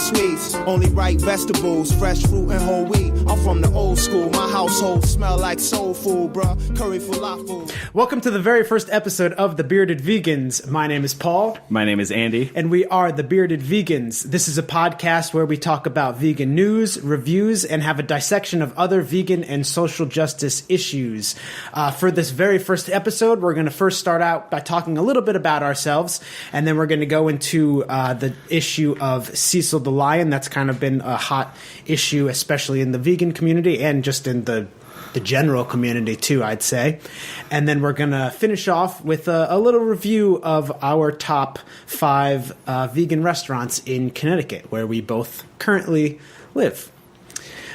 sweets. Only right vegetables, fresh fruit and whole wheat. I'm from the old school. My household smell like soul food, bruh. Curry falafel. Welcome to the very first episode of The Bearded Vegans. My name is Paul. My name is Andy. And we are The Bearded Vegans. This is a podcast where we talk about vegan news, reviews, and have a dissection of other vegan and social justice issues. For this very first episode, we're going to first start out by talking a little bit about ourselves, and then we're going to go into the issue of Cecil the Lion. That's kind of been a hot issue, especially in the vegan community and just in the general community too, I'd say. And then we're going to finish off with a little review of our top 5 vegan restaurants in Connecticut, where we both currently live.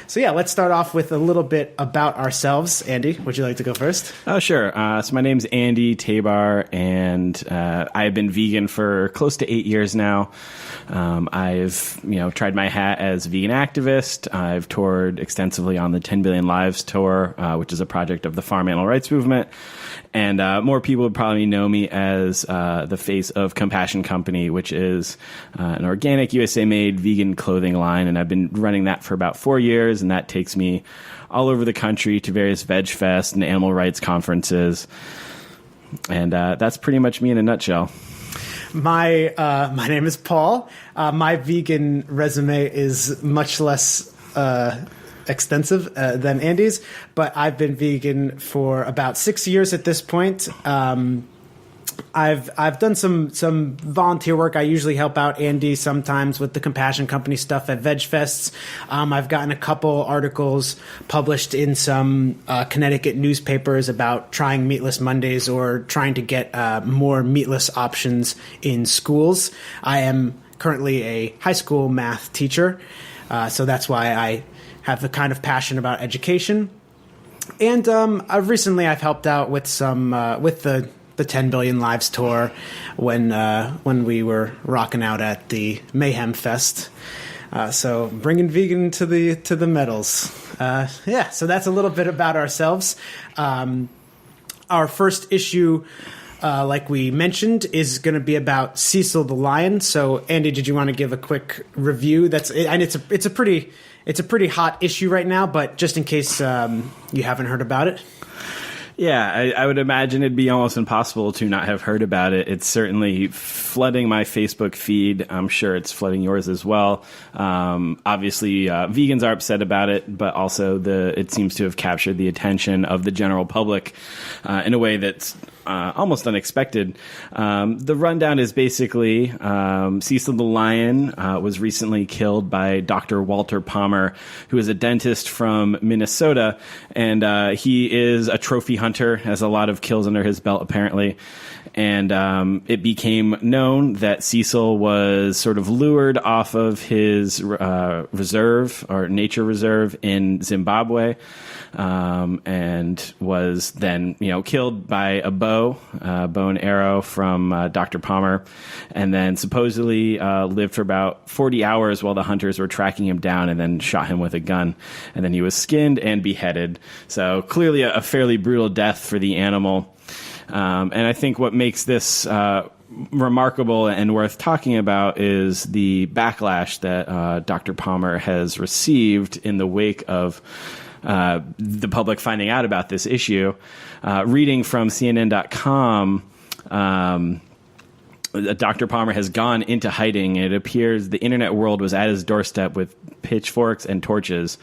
So yeah, let's start off with a little bit about ourselves. Andy, would you like to go first? Oh, sure. So my name's Andy Tabar, and I've been vegan for close to 8 years now. I've tried my hat as a vegan activist. I've toured extensively on the 10 Billion Lives tour, which is a project of the farm animal rights movement. And more people would probably know me as the face of Compassion Company, which is an organic USA-made vegan clothing line. And I've been running that for about 4 years, and that takes me all over the country to various veg fest and animal rights conferences. And that's pretty much me in a nutshell. My name is Paul. My vegan resume is much less extensive than Andy's, but I've been vegan for about 6 years at this point. I've done some volunteer work. I usually help out Andy sometimes with the Compassion Company stuff at Veg Fests. I've gotten a couple articles published in some Connecticut newspapers about trying Meatless Mondays or trying to get more meatless options in schools. I am currently a high school math teacher, so that's why I have the kind of passion about education. And I've helped out with some with the 10 Billion Lives tour when we were rocking out at the Mayhem Fest. So bringing vegan to the medals. So that's a little bit about ourselves. Our first issue, like we mentioned, is going to be about Cecil the Lion. So Andy, did you want to give a quick review? It's a pretty hot issue right now, but just in case you haven't heard about it. Yeah, I would imagine it'd be almost impossible to not have heard about it. It's certainly flooding my Facebook feed. I'm sure it's flooding yours as well. Obviously, vegans are upset about it, but also it seems to have captured the attention of the general public in a way that's almost unexpected. The rundown is basically Cecil the Lion was recently killed by Dr. Walter Palmer, who is a dentist from Minnesota, and he is a trophy hunter, has a lot of kills under his belt apparently. And it became known that Cecil was sort of lured off of his reserve or nature reserve in Zimbabwe, and was then killed by a bow and arrow from Dr. Palmer, and then supposedly lived for about 40 hours while the hunters were tracking him down, and then shot him with a gun, and then he was skinned and beheaded. So clearly a fairly brutal death for the animal. And I think what makes this remarkable and worth talking about is the backlash that Dr. Palmer has received in the wake of the public finding out about this issue. Reading from CNN.com, Dr. Palmer has gone into hiding. It appears the internet world was at his doorstep with pitchforks and torches.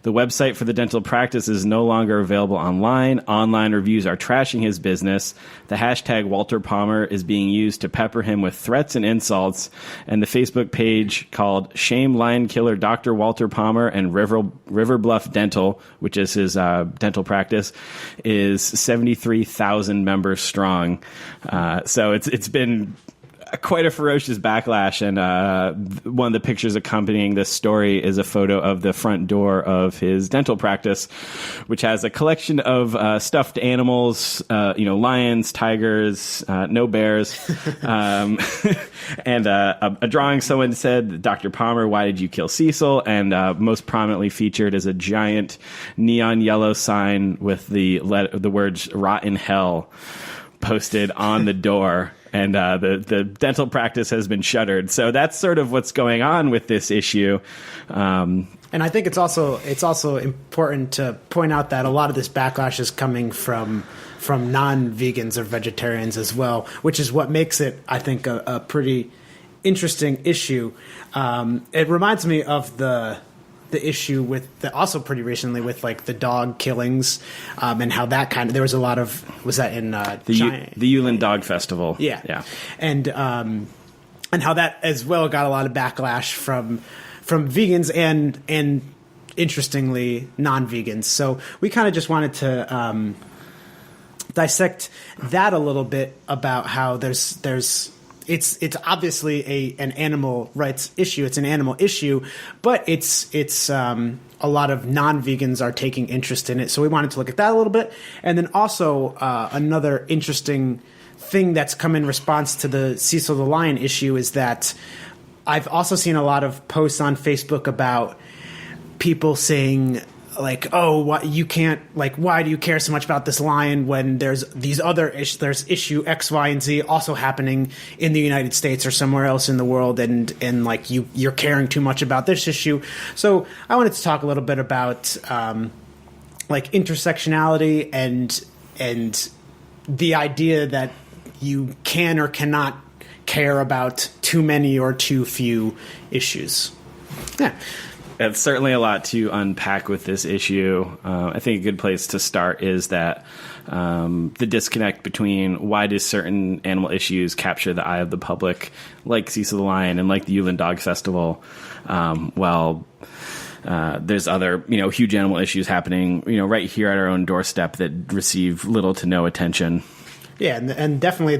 The website for the dental practice is no longer available online. Online reviews are trashing his business. The hashtag Walter Palmer is being used to pepper him with threats and insults. And the Facebook page called Shame Lion Killer Dr. Walter Palmer and River Bluff Dental, which is his dental practice, is 73,000 members strong. So it's been quite a ferocious backlash, and one of the pictures accompanying this story is a photo of the front door of his dental practice, which has a collection of stuffed animals, lions, tigers, no bears, and a drawing. Someone said, "Dr. Palmer, why did you kill Cecil?" And most prominently featured is a giant neon yellow sign with the words "Rot in Hell" posted on the door. and the dental practice has been shuttered. So that's sort of what's going on with this issue. And I think it's also important to point out that a lot of this backlash is coming from non-vegans or vegetarians as well, which is what makes it, I think, a pretty interesting issue. It reminds me of the issue with also pretty recently with like the dog killings, and how that there was a lot of, was that in the Yulin Dog Festival? Yeah. And how that as well got a lot of backlash from vegans and interestingly non-vegans. So we kind of just wanted to dissect that a little bit about how it's obviously an animal rights issue. It's an animal issue, but it's a lot of non-vegans are taking interest in it. So we wanted to look at that a little bit. And then also another interesting thing that's come in response to the Cecil the Lion issue is that I've also seen a lot of posts on Facebook about people saying, like, oh, what, you can't, like, why do you care so much about this lion when there's these other there's issue X, Y, and Z also happening in the United States or somewhere else in the world, and like you're caring too much about this issue. So I wanted to talk a little bit about like intersectionality and the idea that you can or cannot care about too many or too few issues. Yeah. It's certainly a lot to unpack with this issue. I think a good place to start is that the disconnect between why do certain animal issues capture the eye of the public, like Cecil the Lion and like the Yulin Dog Festival, while there's other, huge animal issues happening, right here at our own doorstep that receive little to no attention. Yeah, and definitely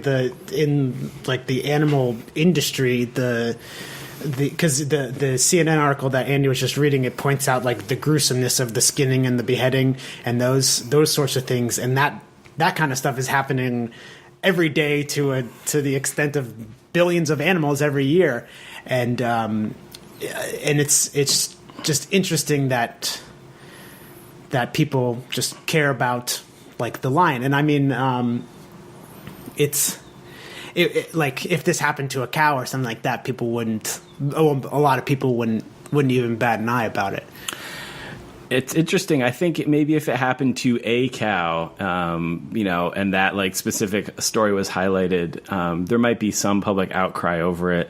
in the animal industry, because the CNN article that Andy was just reading, it points out like the gruesomeness of the skinning and the beheading and those sorts of things, and that kind of stuff is happening every day to the extent of billions of animals every year, and it's just interesting that people just care about like the lion, and I mean like if this happened to a cow or something like that, a lot of people wouldn't even bat an eye about it. It's interesting. I think maybe if it happened to a cow, and that like specific story was highlighted, there might be some public outcry over it.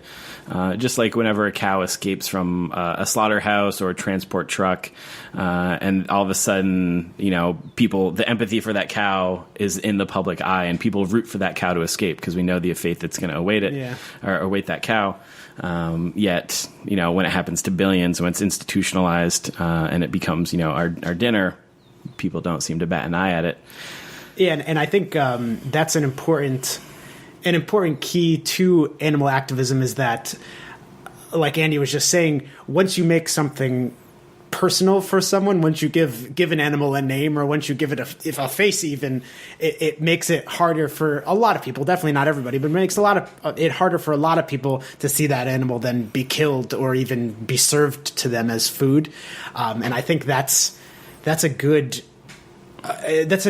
Just like whenever a cow escapes from a slaughterhouse or a transport truck, and all of a sudden, the empathy for that cow is in the public eye, and people root for that cow to escape because we know the fate that's going to await it, or await that cow. Yet, when it happens to billions, when it's institutionalized, and it becomes, our dinner, people don't seem to bat an eye at it. Yeah, and I think that's an important key to animal activism is that, like Andy was just saying, once you make something personal for someone, once you give an animal a name, or once you give it a face even, it makes it harder for a lot of people, definitely not everybody, but it makes it harder for a lot of people to see that animal then be killed or even be served to them as food. And I think that's an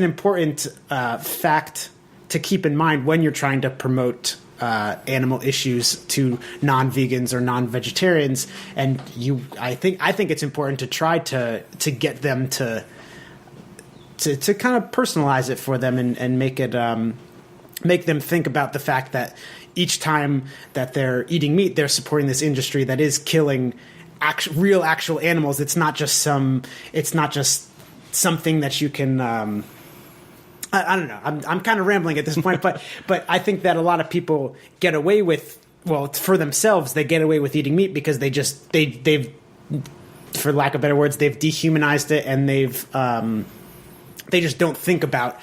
important fact to keep in mind when you're trying to promote animal issues to non-vegans or non-vegetarians, and I think it's important to try to get them to kind of personalize it for them and make them think about the fact that each time that they're eating meat, they're supporting this industry that is killing actual animals. It's not just something that you can. I don't know. I'm kind of rambling at this point, but I think that a lot of people get away with, well, for themselves, they get away with eating meat because they've, for lack of better words, they've dehumanized it, and they just don't think about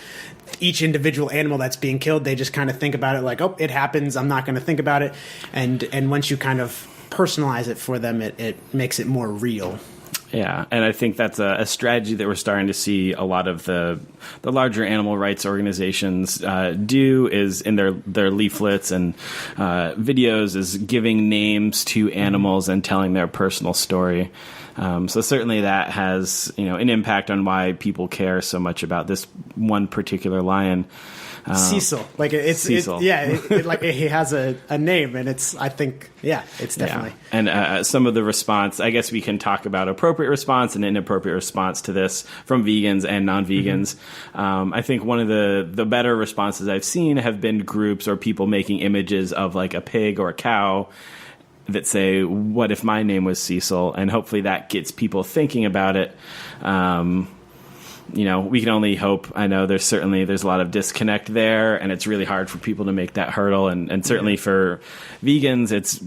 each individual animal that's being killed. They just kind of think about it like, oh, it happens, I'm not going to think about it. And once you kind of personalize it for them, it makes it more real. Yeah, and I think that's a strategy that we're starting to see a lot of the larger animal rights organizations do, is in their leaflets and videos, is giving names to animals and telling their personal story. So certainly that has, an impact on why people care so much about this one particular lion. Cecil, like it's Cecil. He has a name, and it's definitely. Yeah. And some of the response, I guess we can talk about appropriate response and inappropriate response to this from vegans and non-vegans. I think one of the better responses I've seen have been groups or people making images of like a pig or a cow that say, what if my name was Cecil? And hopefully that gets people thinking about it. We can only hope. I know there's a lot of disconnect there, and it's really hard for people to make that hurdle. And certainly for vegans,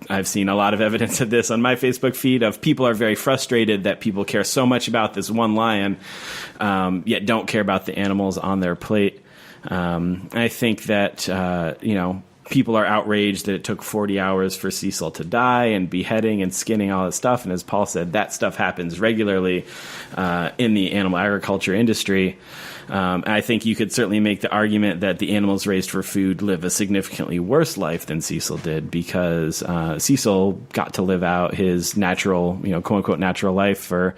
I've seen a lot of evidence of this on my Facebook feed of people are very frustrated that people care so much about this one lion, yet don't care about the animals on their plate. I think that, people are outraged that it took 40 hours for Cecil to die, and beheading and skinning, all that stuff. And as Paul said, that stuff happens regularly in the animal agriculture industry. And I think you could certainly make the argument that the animals raised for food live a significantly worse life than Cecil did, because Cecil got to live out his natural, quote unquote, natural life for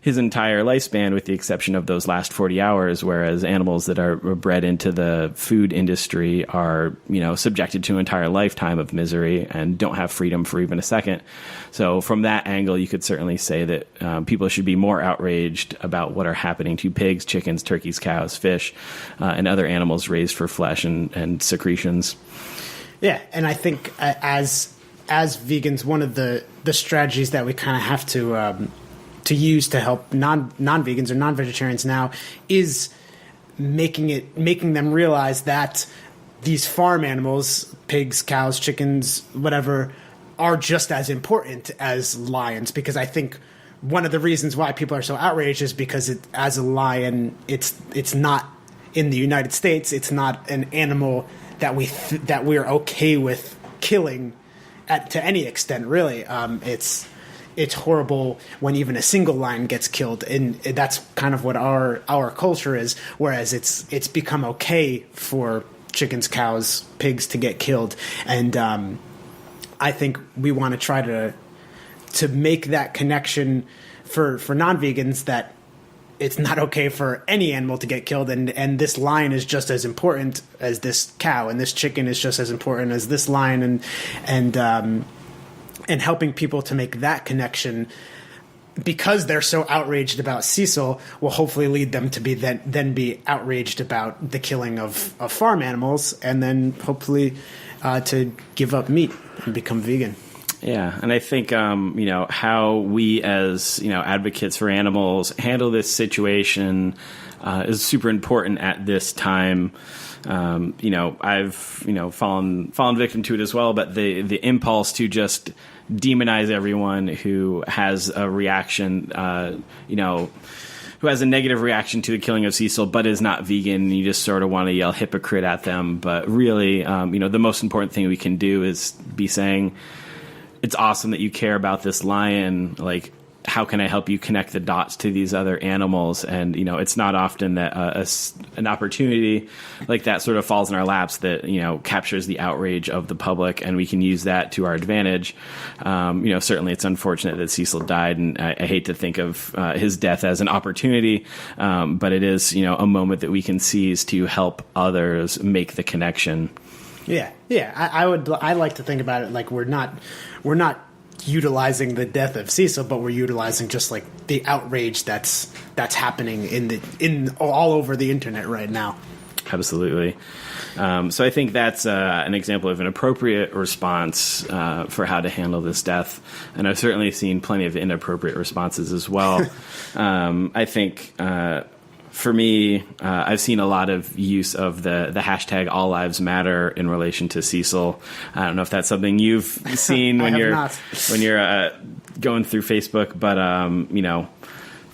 his entire lifespan, with the exception of those last 40 hours, whereas animals that are bred into the food industry are, subjected to an entire lifetime of misery and don't have freedom for even a second. So from that angle, you could certainly say that people should be more outraged about what are happening to pigs, chickens, turkeys, cows, fish, and other animals raised for flesh and secretions. Yeah, and I think as vegans, one of the strategies that we kind of have to use to help non-vegans or non-vegetarians now is making them realize that these farm animals, pigs, cows, chickens, whatever, are just as important as lions. Because I think one of the reasons why people are so outraged is because as a lion, it's not in the United States. It's not an animal that we're okay with killing to any extent, really. It's horrible when even a single lion gets killed, and that's kind of what our culture is. Whereas it's become okay for chickens, cows, pigs to get killed, and I think we want to try to make that connection for non-vegans that it's not okay for any animal to get killed, and this lion is just as important as this cow, and this chicken is just as important as this lion, and helping people to make that connection, because they're so outraged about Cecil, will hopefully lead them to be outraged about the killing of farm animals, and then hopefully to give up meat and become vegan. Yeah, and I think how we as advocates for animals handle this situation is super important at this time. I've fallen victim to it as well, but the impulse to just demonize everyone who has a reaction, who has a negative reaction to the killing of Cecil but is not vegan, and you just sort of want to yell hypocrite at them. But really, the most important thing we can do is be saying, it's awesome that you care about this lion. Like, how can I help you connect the dots to these other animals? And, it's not often that an opportunity like that sort of falls in our laps that, captures the outrage of the public, and we can use that to our advantage. Certainly it's unfortunate that Cecil died, and I hate to think of his death as an opportunity, but it is, a moment that we can seize to help others make the connection. Yeah. I like to think about it like we're not utilizing the death of Cecil, but we're utilizing just like the outrage that's happening in all over the internet right now. Absolutely. So I think that's an example of an appropriate response for how to handle this death. And I've certainly seen plenty of inappropriate responses as well. I think for me, I've seen a lot of use of the hashtag All Lives Matter in relation to Cecil. I don't know if that's something you've seen when you're going through Facebook, but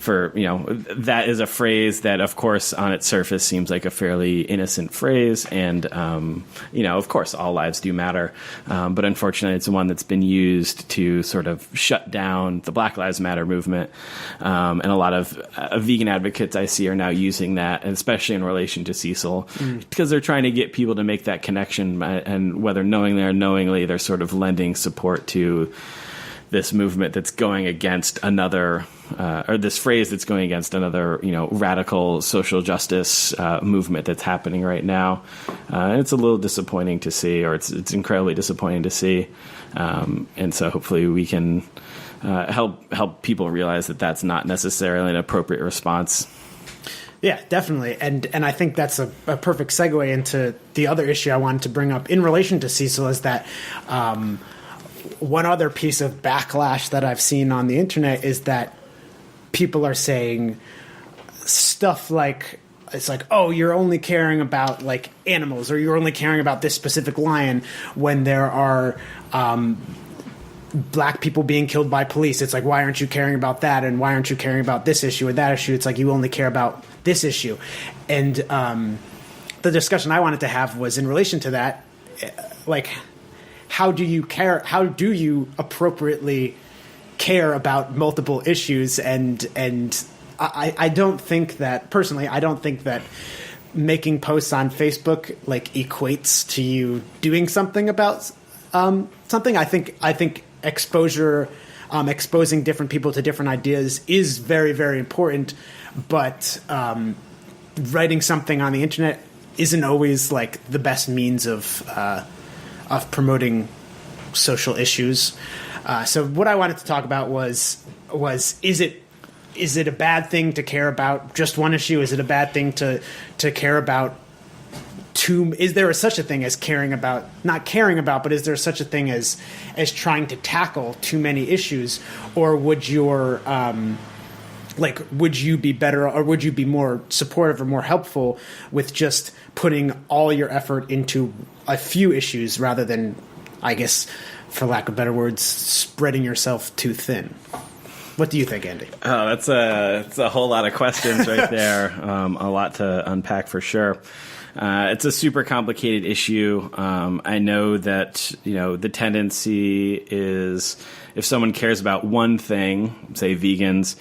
that is a phrase that, of course, on its surface seems like a fairly innocent phrase, and of course, all lives do matter. But unfortunately, it's one that's been used to sort of shut down the Black Lives Matter movement, and a lot of vegan advocates I see are now using that, and especially in relation to Cecil, because they're trying to get people to make that connection, and whether knowingly or unknowingly, they're sort of lending support to this movement that's going against another, or this phrase that's going against another, radical social justice movement that's happening right now. And it's a little disappointing to see, or it's incredibly disappointing to see. And so hopefully we can help people realize that that's not necessarily an appropriate response. Yeah, definitely. And I think that's a perfect segue into the other issue I wanted to bring up in relation to Cecil, is that one other piece of backlash that I've seen on the internet is that people are saying stuff like, it's like, oh, you're only caring about like animals, or you're only caring about this specific lion, when there are black people being killed by police. It's like, why aren't you caring about that? And why aren't you caring about this issue or that issue? It's like, you only care about this issue. And the discussion I wanted to have was in relation to that, like, how do you care? How do you appropriately care about multiple issues? And I don't think that, personally, I don't think that making posts on Facebook like equates to you doing something about something. I think exposure, exposing different people to different ideas is very, very important. But writing something on the internet isn't always like the best means of promoting social issues. So what I wanted to talk about was is it a bad thing to care about just one issue? Is it a bad thing to care about two? Is there such a thing as not caring about, but is there such a thing as trying to tackle too many issues? Or would your would you be better, or would you be more supportive or more helpful with just putting all your effort into a few issues rather than, I guess, for lack of better words, spreading yourself too thin? What do you think, Andy? Oh, that's a whole lot of questions right there. A lot to unpack for sure. It's a super complicated issue. I know that, the tendency is, if someone cares about one thing, say vegans,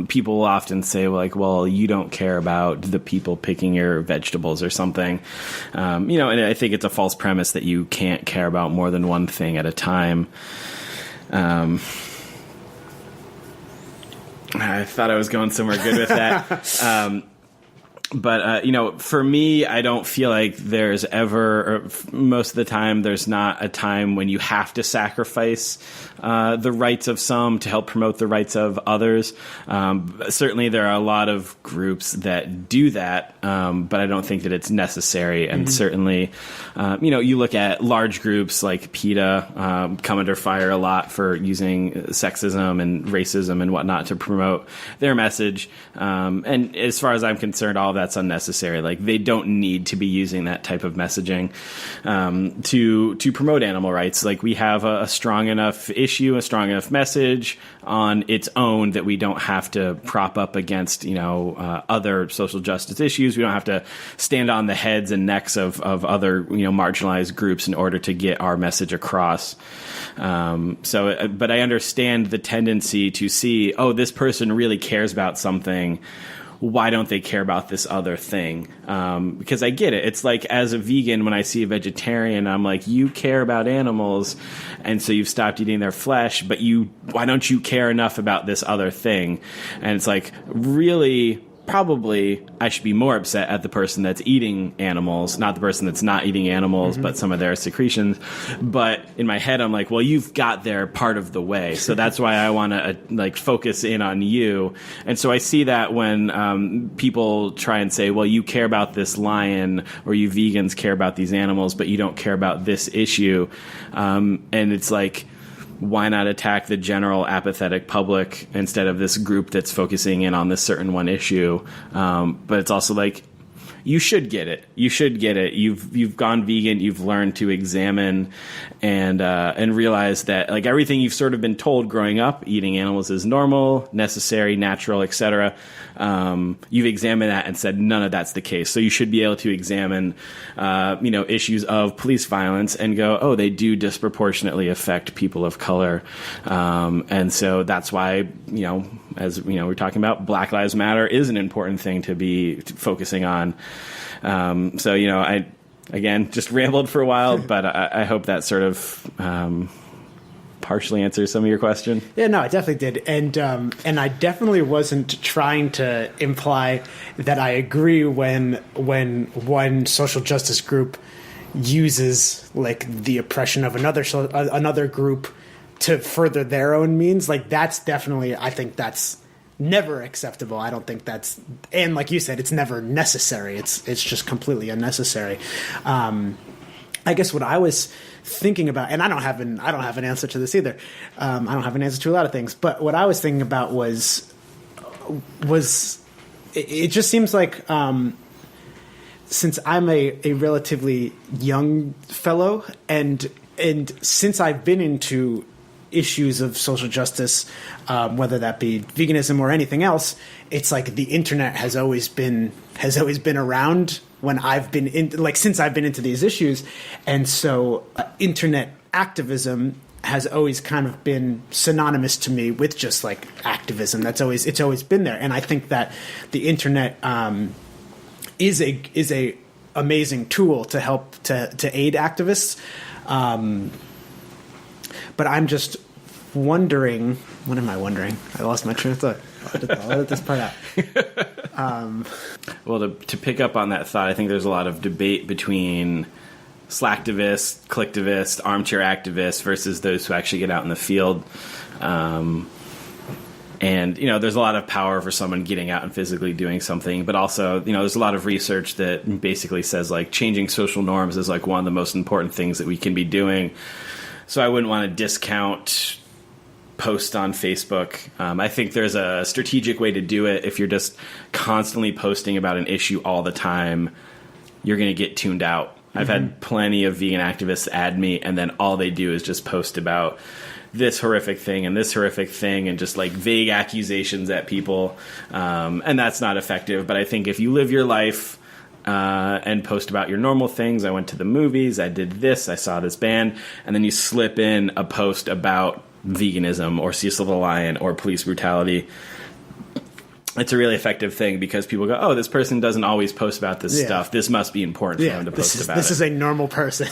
people will often say, well, you don't care about the people picking your vegetables or something. And I think it's a false premise that you can't care about more than one thing at a time. I thought I was going somewhere good with that. But for me, I don't feel like there's ever, or most of the time, there's not a time when you have to sacrifice the rights of some to help promote the rights of others. Certainly, there are a lot of groups that do that, but I don't think that it's necessary. And certainly, you look at large groups like PETA come under fire a lot for using sexism and racism and whatnot to promote their message. And as far as I'm concerned, all of that's unnecessary. Like, they don't need to be using that type of messaging to promote animal rights. Like, we have a strong enough issue, a strong enough message on its own that we don't have to prop up against, other social justice issues. We don't have to stand on the heads and necks of other, marginalized groups in order to get our message across. But I understand the tendency to see, oh, this person really cares about something. Why don't they care about this other thing? Because I get it. It's like, as a vegan, when I see a vegetarian, I'm like, you care about animals, and so you've stopped eating their flesh, but why don't you care enough about this other thing? And it's like, really, probably I should be more upset at the person that's eating animals, not the person that's not eating animals, but some of their secretions. But in my head, I'm like, well, you've got there part of the way. So that's why I want to focus in on you. And so I see that when people try and say, well, you care about this lion, or you vegans care about these animals, but you don't care about this issue. And it's like, why not attack the general apathetic public instead of this group that's focusing in on this certain one issue? But it's also like, you should get it. You should get it. You've gone vegan. You've learned to examine and realize that, like, everything you've sort of been told growing up, eating animals is normal, necessary, natural, etc. You've examined that and said none of that's the case. So you should be able to examine, issues of police violence and go, oh, they do disproportionately affect people of color. And so that's why, as we're talking about, Black Lives Matter is an important thing to be focusing on. I, again, just rambled for a while, but I hope that sort of partially answer some of your question. Yeah, no, I definitely did, and I definitely wasn't trying to imply that I agree when one social justice group uses like the oppression of another group to further their own means. Like that's definitely, I think that's never acceptable. I don't think that's, and like you said, it's never necessary. It's just completely unnecessary. I guess what I was thinking about, and I don't have an answer to this either. I don't have an answer to a lot of things, but what I was thinking about was it just seems like since I'm a relatively young fellow, and since I've been into issues of social justice, whether that be veganism or anything else, it's like the internet has always been around when I've been in, like since I've been into these issues, and so internet activism has always kind of been synonymous to me with just like activism. It's always been there, and I think that the internet is a amazing tool to help to aid activists. But I'm just wondering, what am I wondering? I lost my train of thought. I'll let this part out. Well, to pick up on that thought, I think there's a lot of debate between slacktivists, clicktivists, armchair activists versus those who actually get out in the field. And, there's a lot of power for someone getting out and physically doing something. But also, there's a lot of research that basically says, like, changing social norms is, like, one of the most important things that we can be doing. So I wouldn't want to discount posts on Facebook. I think there's a strategic way to do it. If you're just constantly posting about an issue all the time, you're going to get tuned out. I've had plenty of vegan activists add me, and then all they do is just post about this horrific thing and this horrific thing and just like vague accusations at people. And that's not effective. But I think if you live your life and post about your normal things, I went to the movies, I did this, I saw this band, and then you slip in a post about veganism or Cecil the Lion or police brutality, it's a really effective thing because people go, oh, this person doesn't always post about this stuff. This must be important for them to post about it. This is a normal person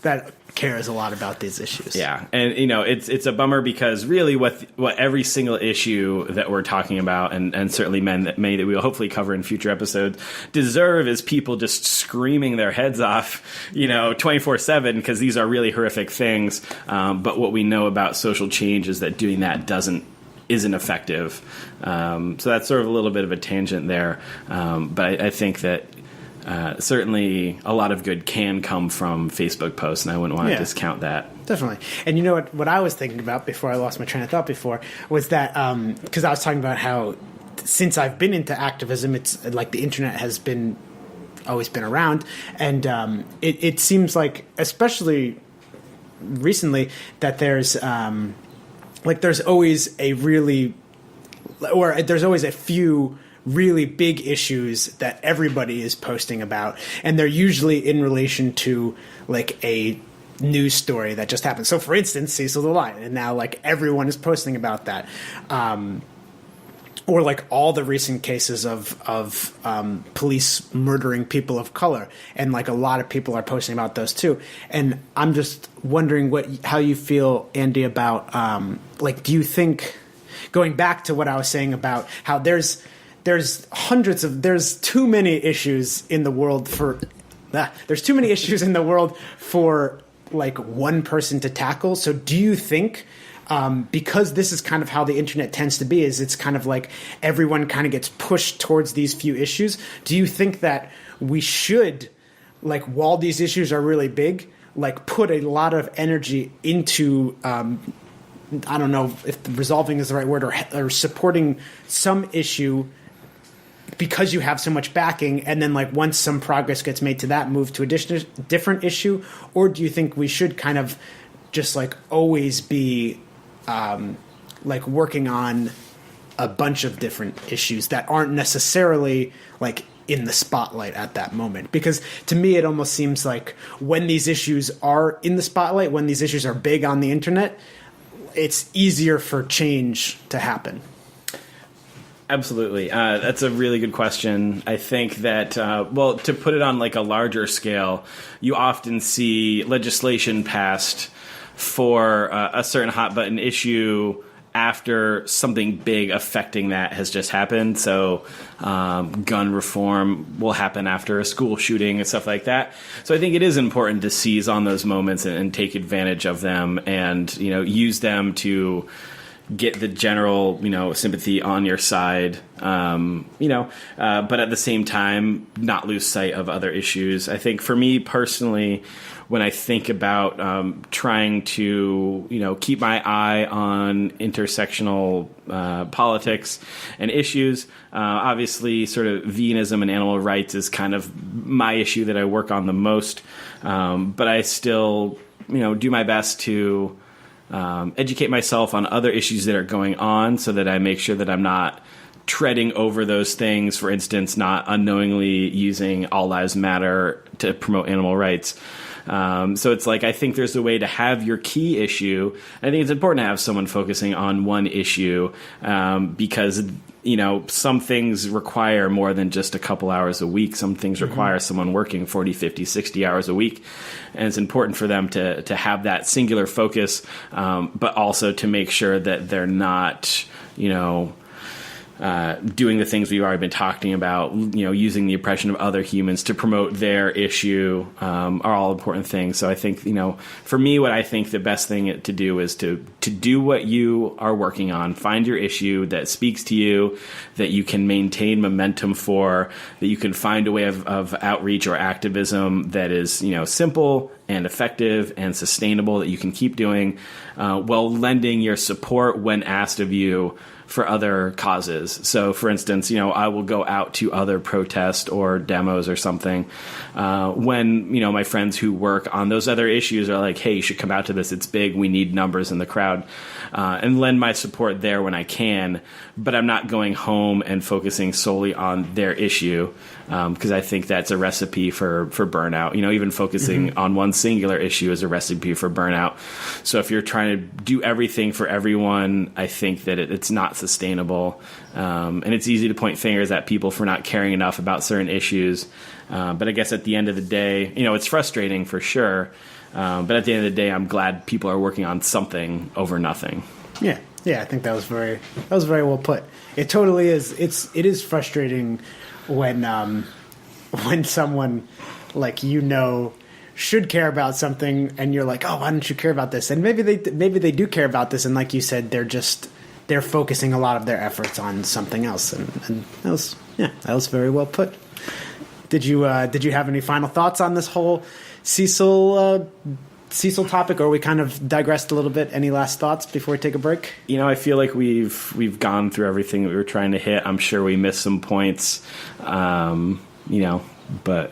that cares a lot about these issues. Yeah, and it's a bummer because really what every single issue that we're talking about, and certainly many that we'll hopefully cover in future episodes, deserve is people just screaming their heads off, 24/7 because these are really horrific things. But what we know about social change is that doing that isn't effective. So that's sort of a little bit of a tangent there. But I think that certainly a lot of good can come from Facebook posts, and I wouldn't want to discount that. Definitely. And you know what I was thinking about before I lost my train of thought before was that, because I was talking about how since I've been into activism, it's like the internet has always been around. And it seems like, especially recently, that there's always there's always a few really big issues that everybody is posting about, and they're usually in relation to like a news story that just happened. So for instance, Cecil the Lion, and now like everyone is posting about that. Or like all the recent cases of police murdering people of color, and like a lot of people are posting about those too. And I'm just wondering how you feel, Andy, about do you think, going back to what I was saying about how there's too many issues in the world for like one person to tackle. So do you think, because this is kind of how the internet tends to be, is it's kind of like everyone kind of gets pushed towards these few issues. Do you think that we should, like, while these issues are really big, like put a lot of energy into, I don't know if resolving is the right word, or supporting some issue because you have so much backing, and then like once some progress gets made to that, move to a different issue? Or do you think we should kind of just like always be like working on a bunch of different issues that aren't necessarily like in the spotlight at that moment? Because to me, it almost seems like when these issues are in the spotlight, when these issues are big on the internet, it's easier for change to happen. Absolutely. That's a really good question. I think that, to put it on like a larger scale, you often see legislation passed for a certain hot button issue after something big affecting that has just happened. So gun reform will happen after a school shooting and stuff like that. So I think it is important to seize on those moments and take advantage of them and, use them to get the general, sympathy on your side, but at the same time, not lose sight of other issues. I think for me personally, when I think about trying to, keep my eye on intersectional politics and issues, obviously sort of veganism and animal rights is kind of my issue that I work on the most. But I still, do my best to educate myself on other issues that are going on so that I make sure that I'm not treading over those things. For instance, not unknowingly using All Lives Matter to promote animal rights. So it's like, I think there's a way to have your key issue. I think it's important to have someone focusing on one issue because, some things require more than just a couple hours a week. Some things require someone working 40, 50, 60 hours a week. And it's important for them to have that singular focus, but also to make sure that they're not, doing the things we've already been talking about, using the oppression of other humans to promote their issue, are all important things. So I think, for me, what I think the best thing to do is to do what you are working on, find your issue that speaks to you, that you can maintain momentum for, that you can find a way of outreach or activism that is, simple and effective and sustainable that you can keep doing, while lending your support when asked of you for other causes. So, for instance, I will go out to other protests or demos or something when, my friends who work on those other issues are like, hey, you should come out to this. It's big. We need numbers in the crowd. And lend my support there when I can. But I'm not going home and focusing solely on their issue because I think that's a recipe for burnout. Even focusing on one singular issue is a recipe for burnout. So if you're trying to do everything for everyone, I think that it's not sustainable. And it's easy to point fingers at people for not caring enough about certain issues. But I guess at the end of the day, it's frustrating for sure. But at the end of the day, I'm glad people are working on something over nothing. Yeah, I think that was very well put. It totally is. It is frustrating when someone should care about something, and you're like, oh, why don't you care about this? And maybe they do care about this, and like you said, they're focusing a lot of their efforts on something else, and that was very well put. Did you have any final thoughts on this whole Cecil topic, or we kind of digressed a little bit? Any last thoughts before we take a break? I feel like we've gone through everything that we were trying to hit. I'm sure we missed some points, but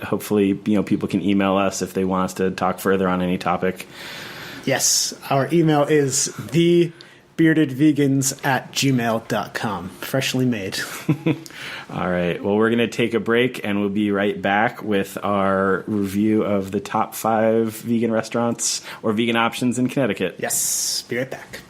hopefully, people can email us if they want us to talk further on any topic. Yes, our email is thebeardedvegans@gmail.com. Freshly made. All right. Well, we're going to take a break, and we'll be right back with our review of the top 5 vegan restaurants or vegan options in Connecticut. Yes. Be right back.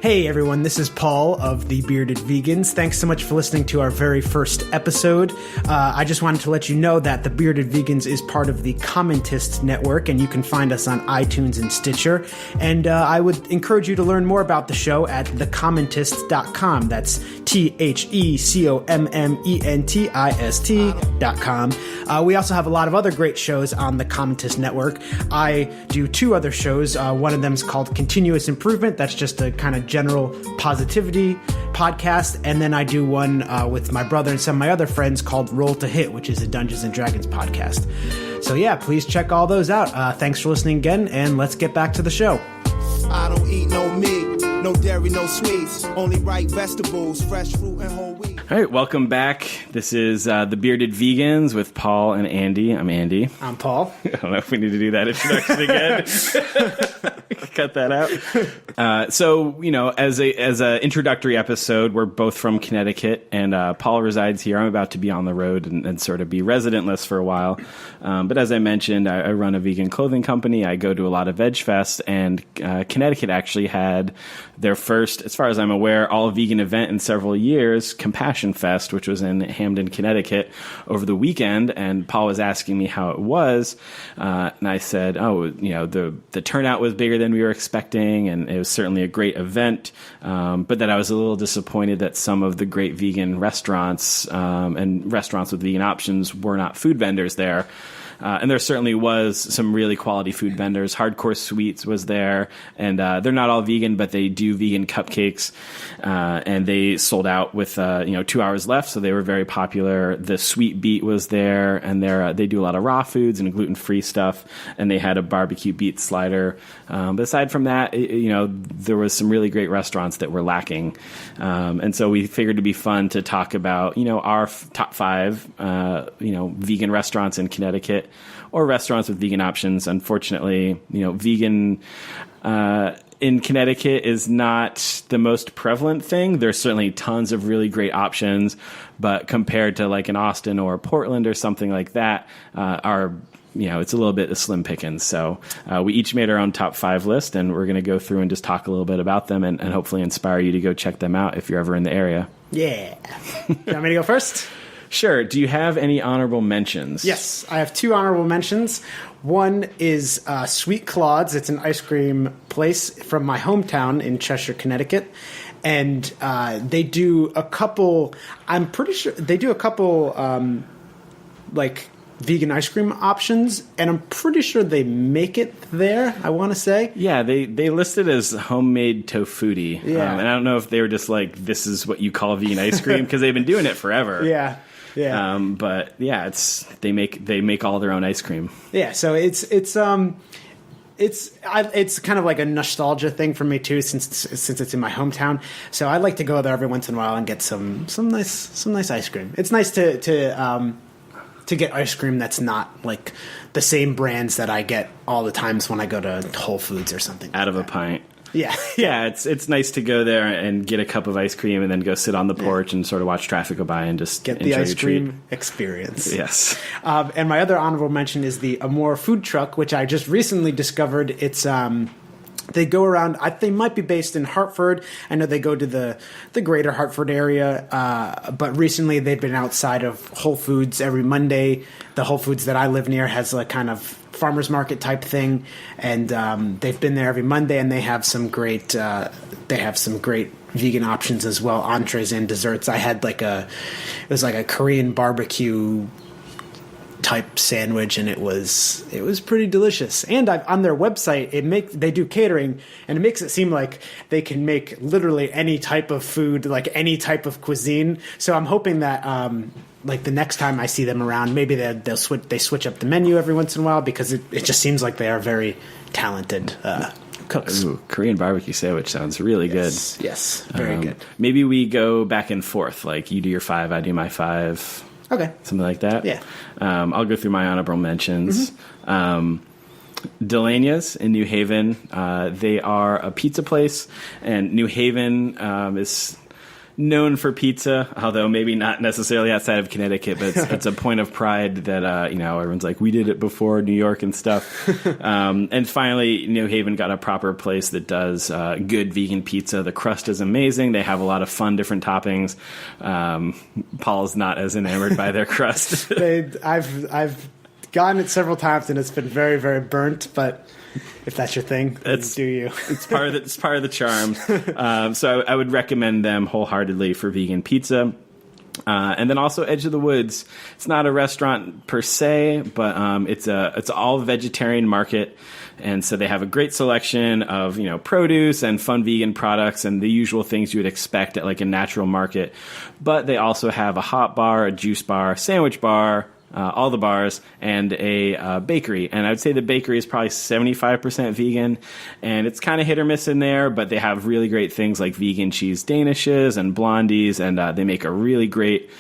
Hey everyone, this is Paul of The Bearded Vegans. Thanks so much for listening to our very first episode. I just wanted to let you know that The Bearded Vegans is part of the Commentist Network, and you can find us on iTunes and Stitcher. And I would encourage you to learn more about the show at thecommentist.com. That's TheCommentist.com. We also have a lot of other great shows on the Commentist Network. I do 2 other shows. One of them is called Continuous Improvement. That's just a kind of general positivity podcast, and then I do one with my brother and some of my other friends called Roll to Hit, which is a Dungeons and Dragons podcast. So yeah, please check all those out. Thanks for listening again, and let's get back to the show. I don't eat no meat, no dairy, no sweets, only ripe vegetables, fresh fruit and whole wheat. All right, welcome back. This is The Bearded Vegans with Paul and Andy. I'm Andy. I'm Paul. I don't know if we need to do that introduction again. Cut that out. So, as a introductory episode, we're both from Connecticut, and Paul resides here. I'm about to be on the road and sort of be residentless for a while. But as I mentioned, I run a vegan clothing company. I go to a lot of Veg Fest, and Connecticut actually had their first, as far as I'm aware, all-vegan event in several years, Compassion Compassion Fest, which was in Hamden, Connecticut over the weekend. And Paul was asking me how it was. And I said, the turnout was bigger than we were expecting, and it was certainly a great event. But that I was a little disappointed that some of the great vegan restaurants and restaurants with vegan options were not food vendors there. And there certainly was some really quality food vendors. Hardcore Sweets was there, and they're not all vegan, but they do vegan cupcakes, and they sold out with 2 hours left, so they were very popular. The Sweet Beet was there, and they do a lot of raw foods and gluten-free stuff, and they had a barbecue beet slider. But aside from that, there was some really great restaurants that were lacking, and so we figured it'd be fun to talk about our top 5 vegan restaurants in Connecticut, or restaurants with vegan options. Unfortunately, vegan in Connecticut is not the most prevalent thing. There's certainly tons of really great options, but compared to like in Austin or Portland or something like that, it's a little bit of slim pickings. So we each made our own top 5 list, and we're going to go through and just talk a little bit about them and hopefully inspire you to go check them out if you're ever in the area. Yeah. You want me to go first? Sure. Do you have any honorable mentions? Yes, I have 2 honorable mentions. One is Sweet Claude's. It's an ice cream place from my hometown in Cheshire, Connecticut. And they do a couple, I'm pretty sure, they do a couple, vegan ice cream options, and I'm pretty sure they make it there, I want to say. Yeah, they list it as homemade tofuti. Yeah. And I don't know if they were just like, this is what you call vegan ice cream, because they've been doing it forever. Yeah. Yeah. But yeah, they make all their own ice cream. Yeah, so it's kind of like a nostalgia thing for me too, since it's in my hometown. So I like to go there every once in a while and get some nice ice cream. It's nice to get ice cream that's not like the same brands that I get all the times when I go to Whole Foods or something. Out of a pint. Yeah. Yeah, it's nice to go there and get a cup of ice cream and then go sit on the porch and sort of watch traffic go by and just get the ice cream experience. Yes. And my other honorable mention is the Amore food truck, which I just recently discovered. It's they go around. They might be based in Hartford. I know they go to the greater Hartford area, but recently they've been outside of Whole Foods every Monday. The Whole Foods that I live near has a kind of farmers market type thing, and they've been there every Monday, and they have some great vegan options as well, entrees and desserts. I had it was like a Korean barbecue type sandwich, and it was pretty delicious. And on their website, they do catering, and it makes it seem like they can make literally any type of food, like any type of cuisine. So I'm hoping that the next time I see them around, maybe they switch up the menu every once in a while, because it just seems like they are very talented cooks. Ooh, Korean barbecue sandwich sounds really good. Yes, very good. Maybe we go back and forth, like you do your 5, I do my 5. Okay. Something like that? Yeah. I'll go through my honorable mentions. Delania's in New Haven. They are a pizza place, and New Haven is known for pizza, although maybe not necessarily outside of Connecticut, but it's a point of pride that, everyone's like, we did it before New York and stuff. And finally, New Haven got a proper place that does good vegan pizza. The crust is amazing. They have a lot of fun, different toppings. Paul's not as enamored by their crust. I've gotten it several times, and it's been very, very burnt, but if that's your thing, then do you. It's part of the charm. So I would recommend them wholeheartedly for vegan pizza. And then also Edge of the Woods. It's not a restaurant per se, but it's all vegetarian market. And so they have a great selection of, produce and fun vegan products and the usual things you would expect at like a natural market. But they also have a hot bar, a juice bar, sandwich bar, all the bars, and a bakery. And I would say the bakery is probably 75% vegan, and it's kind of hit or miss in there, but they have really great things like vegan cheese danishes and blondies, and they make a really great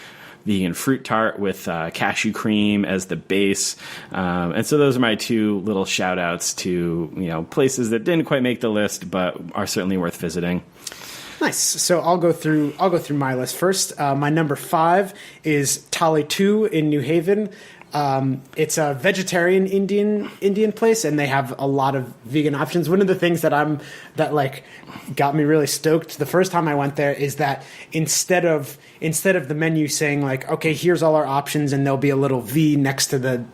vegan fruit tart with cashew cream as the base. And so those are my 2 little shout outs to, places that didn't quite make the list, but are certainly worth visiting. Nice. So I'll go through my list first. My number 5 is Tally 2 in New Haven. It's a vegetarian Indian place, and they have a lot of vegan options. One of the things that got me really stoked the first time I went there is that instead of the menu saying like, okay, here's all our options, and there'll be a little V next to the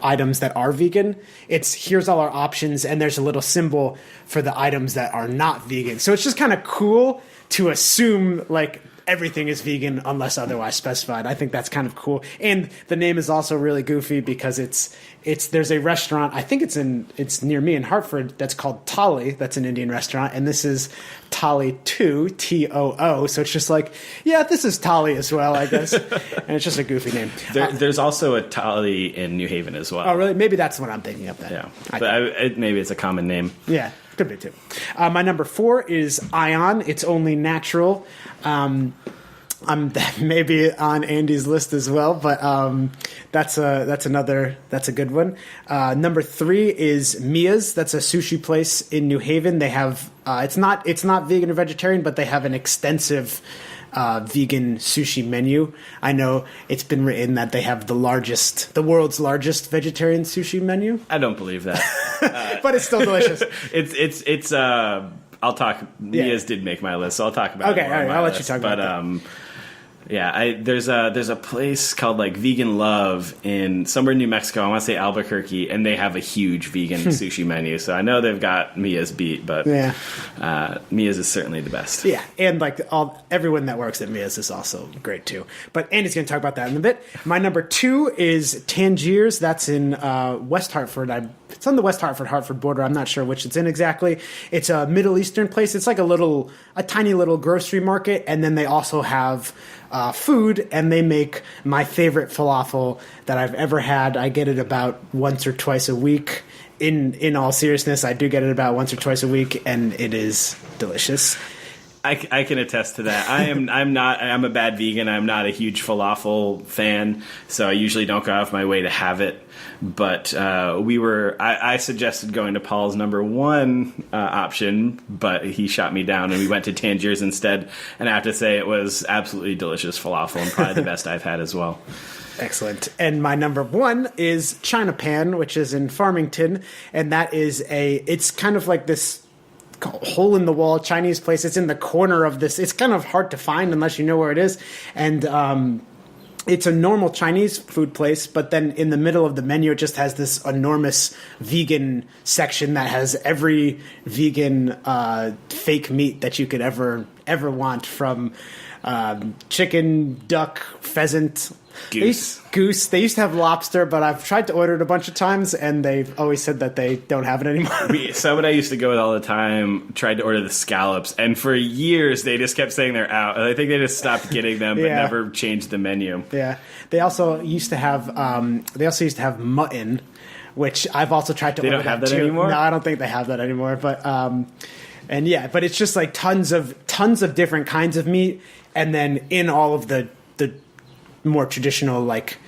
items that are vegan, it's here's all our options, and there's a little symbol for the items that are not vegan. So it's just kind of cool to assume like everything is vegan unless otherwise specified. I think that's kind of cool. And the name is also really goofy because there's a restaurant, I think it's near me in Hartford, that's called Tali. That's an Indian restaurant. And this is Tali 2, Too. So it's just like, yeah, this is Tali as well, I guess. And it's just a goofy name. There's also a Tali in New Haven as well. Oh, really? Maybe that's what I'm thinking of then. Yeah. But maybe it's a common name. Yeah. Could be too. My number 4 is Ion. It's only natural. I'm maybe on Andy's list as well, but that's a good one. Number 3 is Mia's. That's a sushi place in New Haven. They have it's not vegan or vegetarian, but they have an extensive vegan sushi menu. I know it's been written that they have the world's largest vegetarian sushi menu. I don't believe that. But it's still delicious. It's I'll talk. Yeah. Mia's did make my list, so I'll talk about it. Okay, all right, I'll let you talk about that. Yeah, there's a place called like Vegan Love in somewhere in New Mexico. I want to say Albuquerque, and they have a huge vegan sushi menu. So I know they've got Mia's beat, but Mia's is certainly the best. Yeah, and like everyone that works at Mia's is also great too. But Andy's going to talk about that in a bit. My number 2 is Tangier's. That's in West Hartford. It's on the West Hartford border. I'm not sure which it's in exactly. It's a Middle Eastern place. It's like a tiny little grocery market, and then they also have food, and they make my favorite falafel that I've ever had. I get it about once or twice a week. In all seriousness, I do get it about once or twice a week, and it is delicious. I can attest to that. I'm a bad vegan. I'm not a huge falafel fan, so I usually don't go out of my way to have it. But I suggested going to Paul's number 1 option, but he shot me down, and we went to Tangier's instead. And I have to say, it was absolutely delicious falafel, and probably the best I've had as well. Excellent. And my number 1 is China Pan, which is in Farmington, and that is it's kind of like this hole in the wall Chinese place. It's in the corner of this. It's kind of hard to find unless you know where it is. And it's a normal Chinese food place, but then in the middle of the menu, it just has this enormous vegan section that has every vegan fake meat that you could ever want, from chicken, duck, pheasant, goose. They used to have lobster, but I've tried to order it a bunch of times, and they've always said that they don't have it anymore. Someone I used to go with all the time tried to order the scallops, and for years they just kept saying they're out. I think they just stopped getting them, but never changed the menu. Yeah, they also used to have mutton, which I've also tried to order. They don't have that too. anymore? No, I don't think they have that anymore. But but it's just like tons of different kinds of meat, and then in all of the more traditional like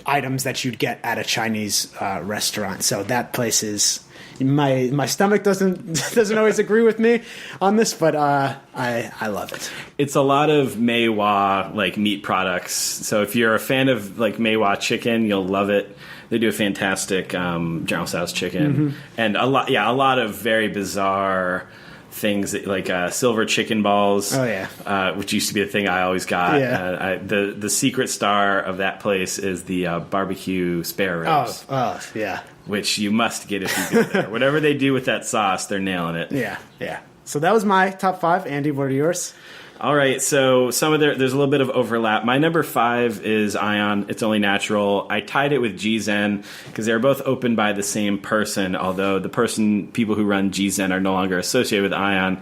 items that you'd get at a Chinese restaurant. So that place is my stomach doesn't always agree with me on this, but I love it. It's a lot of Meiwa like meat products. So if you're a fan of like Meiwa chicken, you'll love it. They do a fantastic General Tso's chicken, and a lot of very bizarre things like silver chicken balls. Oh yeah, which used to be a thing I always got. Yeah. The secret star of that place is the barbecue spare ribs. Oh yeah, which you must get if you go there. Whatever they do with that sauce, they're nailing it. Yeah. So that was my top 5. Andy, what are yours? All right, so there's a little bit of overlap. My number 5 is Ion. It's only natural. I tied it with G-Zen because they're both opened by the same person, although people who run G-Zen are no longer associated with Ion.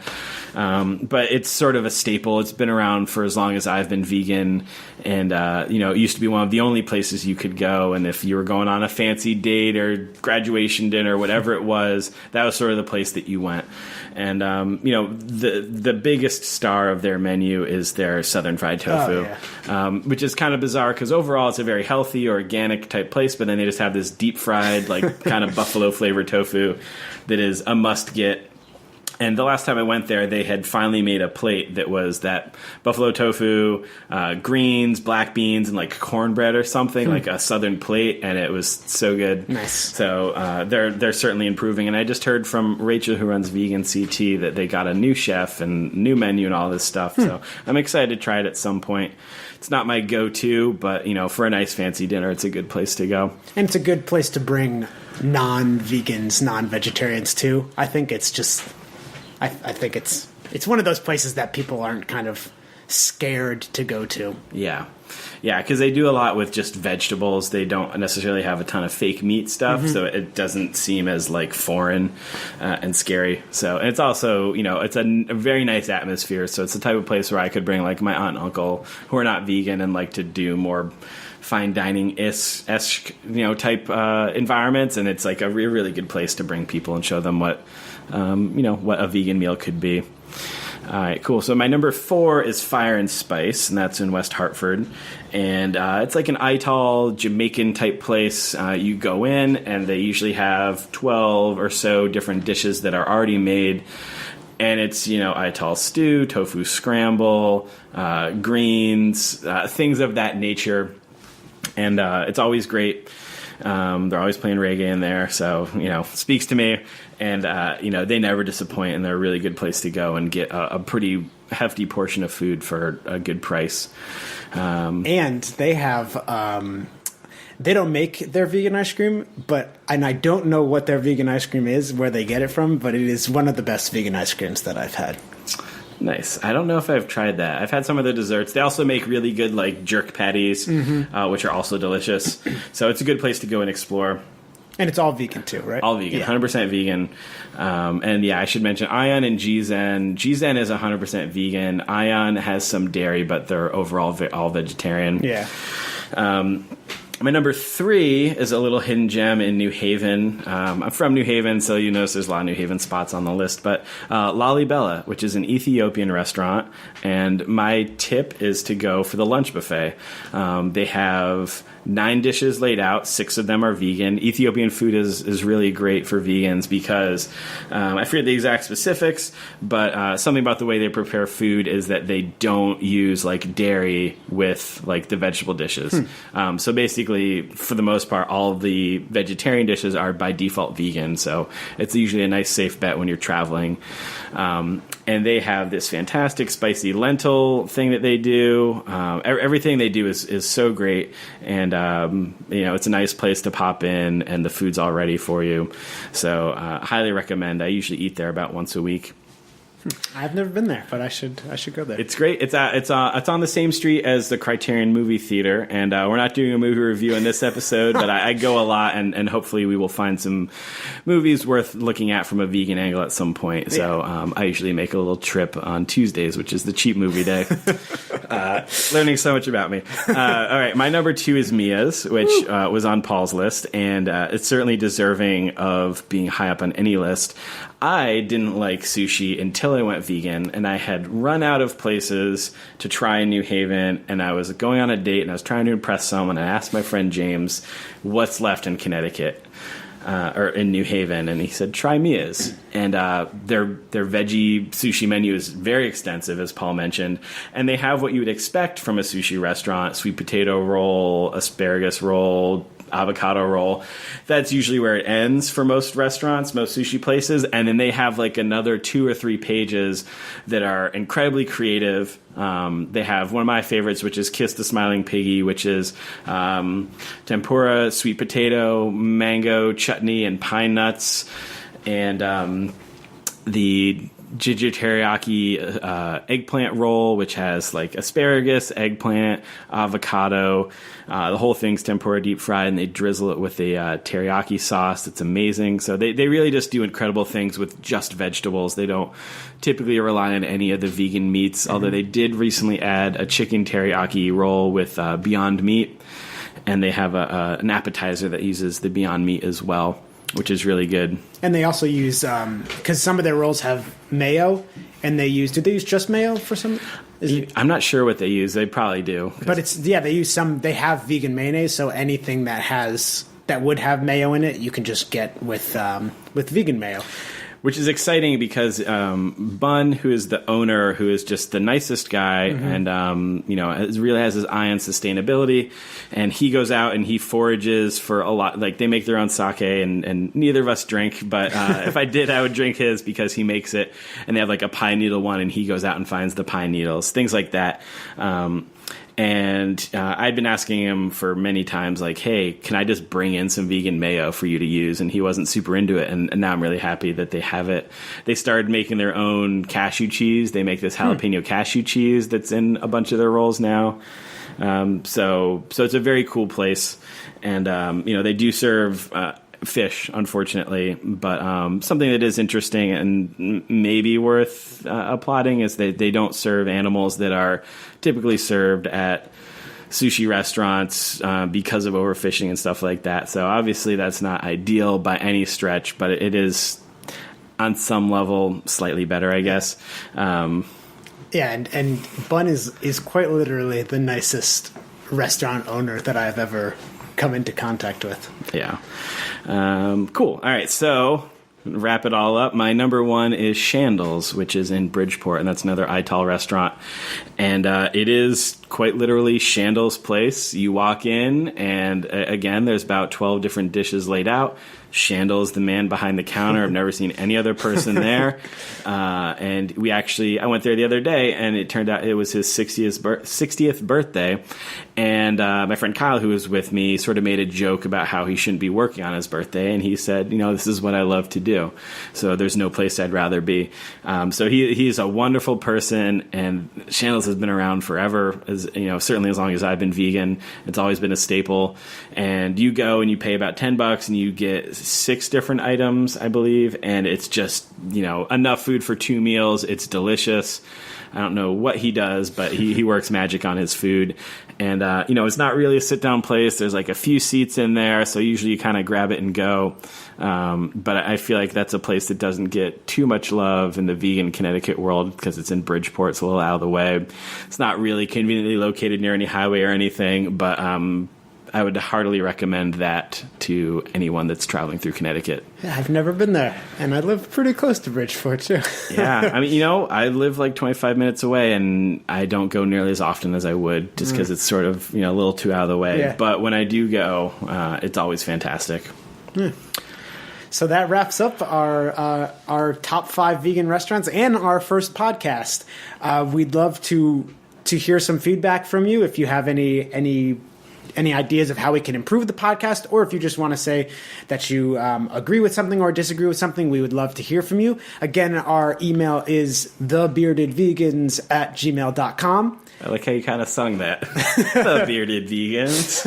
But it's sort of a staple. It's been around for as long as I've been vegan, and it used to be one of the only places you could go. And if you were going on a fancy date or graduation dinner, whatever it was, that was sort of the place that you went. And the biggest star of their menu is their southern fried tofu, which is kind of bizarre because overall it's a very healthy, organic type place, but then they just have this deep fried, like kind of buffalo flavored tofu that is a must get. And the last time I went there, they had finally made a plate that was that buffalo tofu, greens, black beans, and like cornbread or something, like a southern plate, and it was so good. Nice. So they're certainly improving. And I just heard from Rachel, who runs Vegan CT, that they got a new chef and new menu and all this stuff. So I'm excited to try it at some point. It's not my go-to, but for a nice fancy dinner, it's a good place to go. And it's a good place to bring non-vegans, non-vegetarians too. I think it's just... I think it's one of those places that people aren't kind of scared to go to. Yeah, because they do a lot with just vegetables. They don't necessarily have a ton of fake meat stuff, so it doesn't seem as like foreign and scary. So and it's also, it's a very nice atmosphere. So it's the type of place where I could bring like my aunt and uncle who are not vegan and like to do more fine dining-esque, type environments, and it's like a really good place to bring people and show them what a vegan meal could be. All right, cool. So my number 4 is Fire and Spice, and that's in West Hartford. And it's like an Ital Jamaican type place. You go in, and they usually have 12 or so different dishes that are already made. And it's, Ital stew, tofu scramble, greens, things of that nature. And it's always great. They're always playing reggae in there, so speaks to me. And they never disappoint, and they're a really good place to go and get a pretty hefty portion of food for a good price. And they have they don't make their vegan ice cream, and I don't know what their vegan ice cream is, where they get it from, but it is one of the best vegan ice creams that I've had. Nice. I don't know if I've tried that. I've had some of the desserts. They also make really good like jerk patties, which are also delicious. So it's a good place to go and explore. And it's all vegan too, right? All vegan, 100% vegan. And I should mention Ion and G-Zen. G-Zen is 100% vegan. Ion has some dairy, but they're overall all vegetarian. Yeah. My number 3 is a little hidden gem in New Haven. I'm from New Haven, so you notice there's a lot of New Haven spots on the list. But Lalibela, which is an Ethiopian restaurant, and my tip is to go for the lunch buffet. They have 9 dishes laid out. 6 of them are vegan. Ethiopian food is really great for vegans because I forget the exact specifics, but something about the way they prepare food is that they don't use like dairy with like the vegetable dishes. So basically, for the most part, all of the vegetarian dishes are by default vegan. So it's usually a nice safe bet when you're traveling. And they have this fantastic spicy lentil thing that they do. Everything they do is so great. And, it's a nice place to pop in, and the food's all ready for you. So highly recommend. I usually eat there about once a week. I've never been there, but I should go there. It's great. It's on the same street as the Criterion Movie Theater, and we're not doing a movie review in this episode, but I go a lot, and hopefully we will find some movies worth looking at from a vegan angle at some point. So I usually make a little trip on Tuesdays, which is the cheap movie day. Learning so much about me. All right, my number 2 is Mia's, which was on Paul's list, and it's certainly deserving of being high up on any list. I didn't like sushi until I went vegan, and I had run out of places to try in New Haven, and I was going on a date, and I was trying to impress someone. I asked my friend James what's left in Connecticut or in New Haven, and he said, try Mia's. And their veggie sushi menu is very extensive, as Paul mentioned, and they have what you would expect from a sushi restaurant: sweet potato roll, asparagus roll, avocado roll. That's usually where it ends for most restaurants, most sushi places. And then they have like another 2 or 3 pages that are incredibly creative. They have one of my favorites, which is Kiss the Smiling Piggy, which is tempura, sweet potato, mango, chutney, and pine nuts. And the Ginger teriyaki eggplant roll, which has like asparagus, eggplant, avocado. The whole thing's tempura deep fried, and they drizzle it with a teriyaki sauce. It's amazing. So they really just do incredible things with just vegetables. They don't typically rely on any of the vegan meats, although they did recently add a chicken teriyaki roll with Beyond Meat, and they have an appetizer that uses the Beyond Meat as well, which is really good. And they also use, because some of their rolls have mayo, and do they use just mayo for some? I'm not sure what they use. They probably do. But they have vegan mayonnaise, so anything that would have mayo in it, you can just get with vegan mayo. which is exciting because Bun, who is the owner, who is just the nicest guy, and really has his eye on sustainability, and he goes out and he forages for a lot. Like, they make their own sake, and neither of us drink, but if I did, I would drink his because he makes it. And they have like a pine needle one, and he goes out and finds the pine needles, things like that. And I'd been asking him for many times, like, hey, can I just bring in some vegan mayo for you to use? And he wasn't super into it. And now I'm really happy that they have it. They started making their own cashew cheese. They make this jalapeno cashew cheese that's in a bunch of their rolls now. So it's a very cool place. And, they do serve fish, unfortunately, but something that is interesting and maybe worth applauding is that they don't serve animals that are typically served at sushi restaurants because of overfishing and stuff like that. So obviously that's not ideal by any stretch, but it is on some level slightly better, I guess. And Bun is quite literally the nicest restaurant owner that I've ever come into contact with. Yeah. Cool. All right. So wrap it all up. My number one is Shandles, which is in Bridgeport, and that's another Ital restaurant. And it is quite literally Shandles' place. You walk in, and again, there's about 12 different dishes laid out. Shandles, the man behind the counter. I've never seen any other person there. And I went there the other day, and it turned out it was his 60th birthday. And my friend Kyle, who was with me, sort of made a joke about how he shouldn't be working on his birthday. And he said, this is what I love to do. So there's no place I'd rather be. So he's a wonderful person, and Shandles has been around forever, certainly as long as I've been vegan. It's always been a staple. And you go and you pay about $10 and you get 6 different items, I believe, and it's just, enough food for 2 meals. It's delicious. I don't know what he does, but he works magic on his food. And, it's not really a sit-down place. There's like a few seats in there, so usually you kind of grab it and go. But I feel like that's a place that doesn't get too much love in the vegan Connecticut world because it's in Bridgeport. It's a little out of the way. It's not really conveniently located near any highway or anything, but I would heartily recommend that to anyone that's traveling through Connecticut. Yeah, I've never been there, and I live pretty close to Bridgeport, too. Yeah, I mean, I live like 25 minutes away, and I don't go nearly as often as I would just because it's sort of, a little too out of the way. Yeah. But when I do go, it's always fantastic. Yeah. So that wraps up our top 5 vegan restaurants and our first podcast. We'd love to hear some feedback from you if you have any ideas of how we can improve the podcast, or if you just want to say that you agree with something or disagree with something, we would love to hear from you. Again, our email is thebeardedvegans@gmail.com. I like how you kind of sung that. The Bearded Vegans.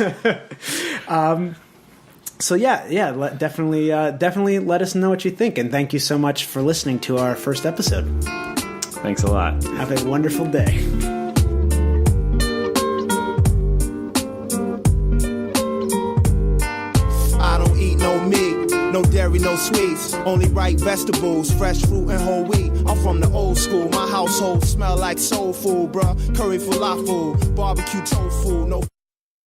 So definitely let us know what you think, and thank you so much for listening to our first episode. Thanks a lot. Have a wonderful day. No dairy, no sweets, only ripe vegetables, fresh fruit and whole wheat. I'm from the old school, my household smell like soul food, bruh. Curry falafel, barbecue tofu, no